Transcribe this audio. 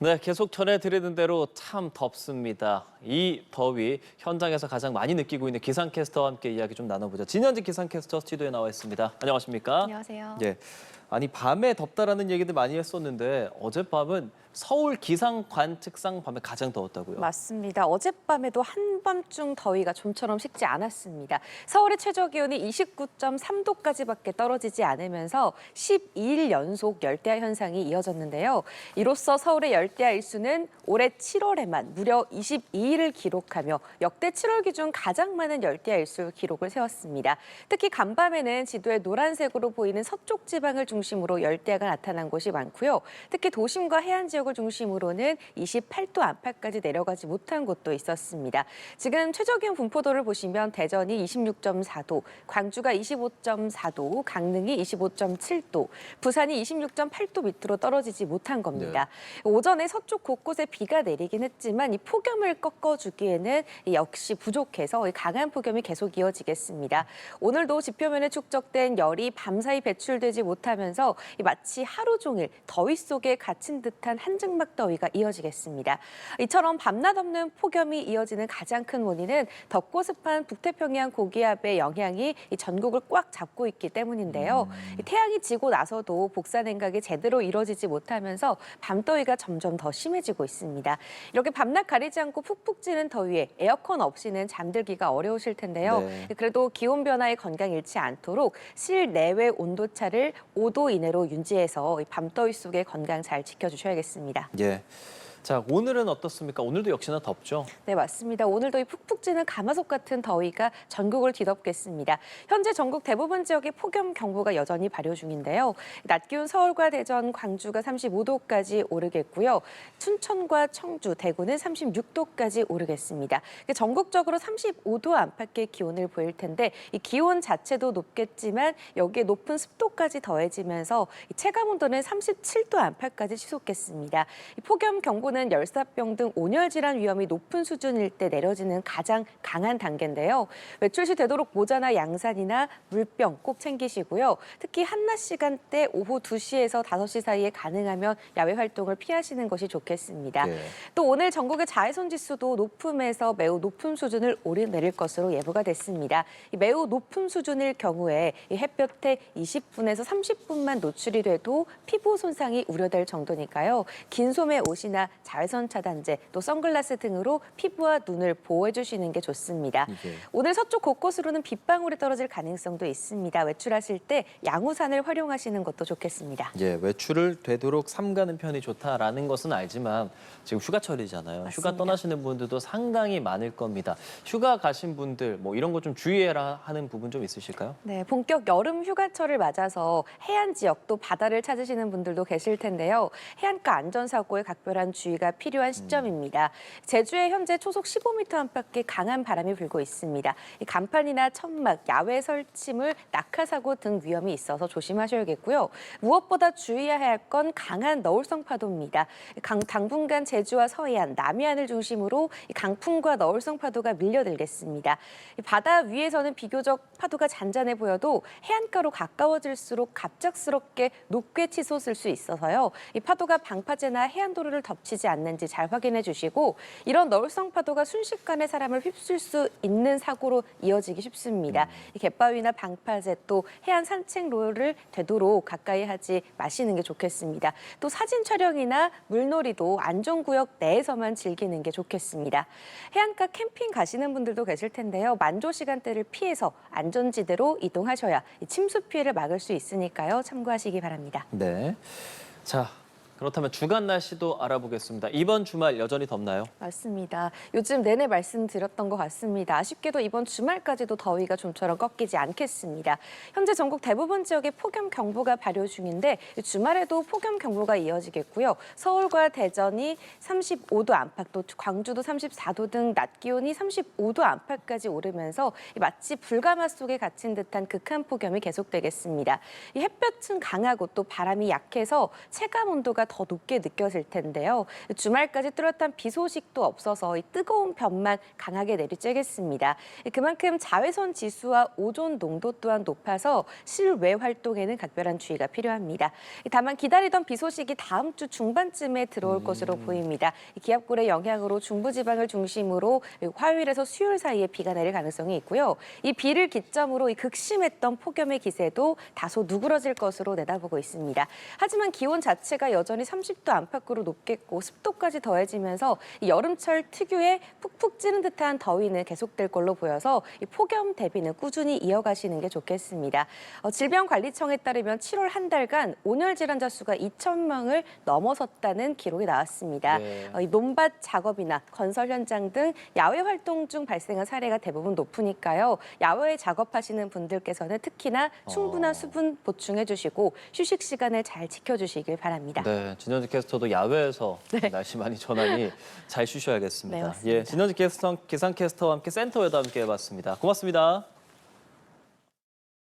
네, 계속 전해드리는 대로 참 덥습니다. 이 더위 현장에서 가장 많이 느끼고 있는 기상캐스터와 함께 이야기 좀 나눠보죠. 진현진 기상캐스터 스튜디오에 나와 있습니다. 안녕하십니까? 안녕하세요. 예, 아니 밤에 덥다라는 얘기들 많이 했었는데 어젯밤은 서울 기상 관측상 밤에 가장 더웠다고요? 맞습니다. 어젯밤에도 한밤중 더위가 좀처럼 식지 않았습니다. 서울의 최저 기온이 29.3도까지밖에 떨어지지 않으면서 12일 연속 열대야 현상이 이어졌는데요. 이로써 서울의 열대야 일수는 올해 7월에만 무려 22일을 기록하며 역대 7월 기준 가장 많은 열대야 일수 기록을 세웠습니다. 특히 간밤에는 지도에 노란색으로 보이는 서쪽 지방을 중심으로 열대야가 나타난 곳이 많고요. 특히 도심과 해안 지역을 중심으로는 28도 안팎까지 내려가지 못한 곳도 있었습니다. 지금 최저기온 분포도를 보시면 대전이 26.4도, 광주가 25.4도, 강릉이 25.7도, 부산이 26.8도 밑으로 떨어지지 못한 겁니다. 네. 오전에 서쪽 곳곳에 비가 내리긴 했지만 이 폭염을 꺾어주기에는 역시 부족해서 강한 폭염이 계속 이어지겠습니다. 오늘도 지표면에 축적된 열이 밤사이 배출되지 못하면서 마치 하루 종일 더위 속에 갇힌 듯한 한증막 더위가 이어지겠습니다. 이처럼 밤낮 없는 폭염이 이어지는 가장 큰 원인은 덥고 습한 북태평양 고기압의 영향이 전국을 꽉 잡고 있기 때문인데요. 태양이 지고 나서도 복사 냉각이 제대로 이루어지지 못하면서 밤더위가 점점 더 심해지고 있습니다. 이렇게 밤낮 가리지 않고 푹푹 찌는 더위에 에어컨 없이는 잠들기가 어려우실 텐데요. 네. 그래도 기온 변화에 건강 잃지 않도록 실내외 온도차를 5도 이내로 유지해서 밤더위 속에 건강 잘 지켜주셔야겠습니다. 예. 자, 오늘은 어떻습니까? 오늘도 역시나 덥죠? 네, 맞습니다. 오늘도 이 푹푹 찌는 가마솥 같은 더위가 전국을 뒤덮겠습니다. 현재 전국 대부분 지역에 폭염 경보가 여전히 발효 중인데요. 낮 기온 서울과 대전, 광주가 35도까지 오르겠고요. 춘천과 청주, 대구는 36도까지 오르겠습니다. 전국적으로 35도 안팎의 기온을 보일 텐데 이 기온 자체도 높겠지만 여기에 높은 습도까지 더해지면서 체감 온도는 37도 안팎까지 치솟겠습니다. 이 폭염 경보 는 열사병 등 온열 질환 위험이 높은 수준일 때 내려지는 가장 강한 단계인데요. 외출 시 되도록 모자나 양산이나 물병 꼭 챙기시고요. 특히 한낮 시간대 오후 2시에서 5시 사이에 가능하면 야외 활동을 피하시는 것이 좋겠습니다. 네. 또 오늘 전국의 자외선 지수도 높음에서 매우 높은 수준을 오르내릴 것으로 예보가 됐습니다. 이 매우 높은 수준일 경우에 이 햇볕에 20분에서 30분만 노출이 돼도 피부 손상이 우려될 정도니까요. 긴 소매 옷이나 자외선 차단제, 또 선글라스 등으로 피부와 눈을 보호해 주시는 게 좋습니다. 오늘 서쪽 곳곳으로는 빗방울이 떨어질 가능성도 있습니다. 외출하실 때 양우산을 활용하시는 것도 좋겠습니다. 예, 외출을 되도록 삼가는 편이 좋다라는 것은 알지만 지금 휴가철이잖아요. 맞습니다. 휴가 떠나시는 분들도 상당히 많을 겁니다. 휴가 가신 분들 뭐 이런 거 좀 주의해라 하는 부분 좀 있으실까요? 네, 본격 여름 휴가철을 맞아서 해안 지역 또 바다를 찾으시는 분들도 계실 텐데요. 해안가 안전사고에 각별한 주의가 필요한 시점입니다. 제주에 현재 초속 15m 안팎의 강한 바람이 불고 있습니다. 간판이나 천막, 야외 설치물, 낙하사고 등 위험이 있어서 조심하셔야겠고요. 무엇보다 주의해야 할 건 강한 너울성 파도입니다. 당분간 제주와 서해안, 남해안을 중심으로 강풍과 너울성 파도가 밀려들겠습니다. 바다 위에서는 비교적 파도가 잔잔해 보여도 해안가로 가까워질수록 갑작스럽게 높게 치솟을 수 있어서요. 이 파도가 방파제나 해안도로를 덮치지 않는지 잘 확인해 주시고 이런 너울성 파도가 순식간에 사람을 휩쓸 수 있는 사고로 이어지기 쉽습니다. 이 갯바위나 방파제 또 해안 산책로를 되도록 가까이 하지 마시는 게 좋겠습니다. 또 사진 촬영이나 물놀이도 안전구역 내에서만 즐기는 게 좋겠습니다. 해안가 캠핑 가시는 분들도 계실 텐데요. 만조 시간대를 피해서 안전지대로 이동하셔야 침수 피해를 막을 수 있으니까요. 참고하시기 바랍니다. 네. 자, 그렇다면 주간 날씨도 알아보겠습니다. 이번 주말 여전히 덥나요? 맞습니다. 요즘 내내 말씀드렸던 것 같습니다. 아쉽게도 이번 주말까지도 더위가 좀처럼 꺾이지 않겠습니다. 현재 전국 대부분 지역에 폭염 경보가 발효 중인데 주말에도 폭염 경보가 이어지겠고요. 서울과 대전이 35도 안팎, 또 광주도 34도 등 낮 기온이 35도 안팎까지 오르면서 마치 불가마 속에 갇힌 듯한 극한 폭염이 계속되겠습니다. 이 햇볕은 강하고 또 바람이 약해서 체감 온도가 지수가 더 높게 느껴질 텐데요. 주말까지 뚜렷한 비 소식도 없어서 이 뜨거운 볕만 강하게 내리쬐겠습니다. 그만큼 자외선 지수와 오존 농도 또한 높아서 실외 활동에는 각별한 주의가 필요합니다. 다만 기다리던 비 소식이 다음 주 중반쯤에 들어올 것으로 보입니다. 기압골의 영향으로 중부지방을 중심으로 화요일에서 수요일 사이에 비가 내릴 가능성이 있고요. 이 비를 기점으로 이 극심했던 폭염의 기세도 다소 누그러질 것으로 내다보고 있습니다. 하지만 기온 자체가 여전히 30도 안팎으로 높겠고 습도까지 더해지면서 이 여름철 특유의 푹푹 찌는 듯한 더위는 계속될 걸로 보여서 이 폭염 대비는 꾸준히 이어가시는 게 좋겠습니다. 질병관리청에 따르면 7월 한 달간 온열 질환자 수가 2,000명을 넘어섰다는 기록이 나왔습니다. 네. 이 논밭 작업이나 건설 현장 등 야외 활동 중 발생한 사례가 대부분 높으니까요. 야외 작업하시는 분들께서는 특히나 충분한 수분 보충해 주시고 휴식 시간을 잘 지켜주시길 바랍니다. 네, 진현지 캐스터도 야외에서 날씨 많이 전하니 잘 쉬셔야겠습니다. 네, 맞습니다. 예, 진현지 기상캐스터와 함께 센터에도 함께 해봤습니다. 고맙습니다.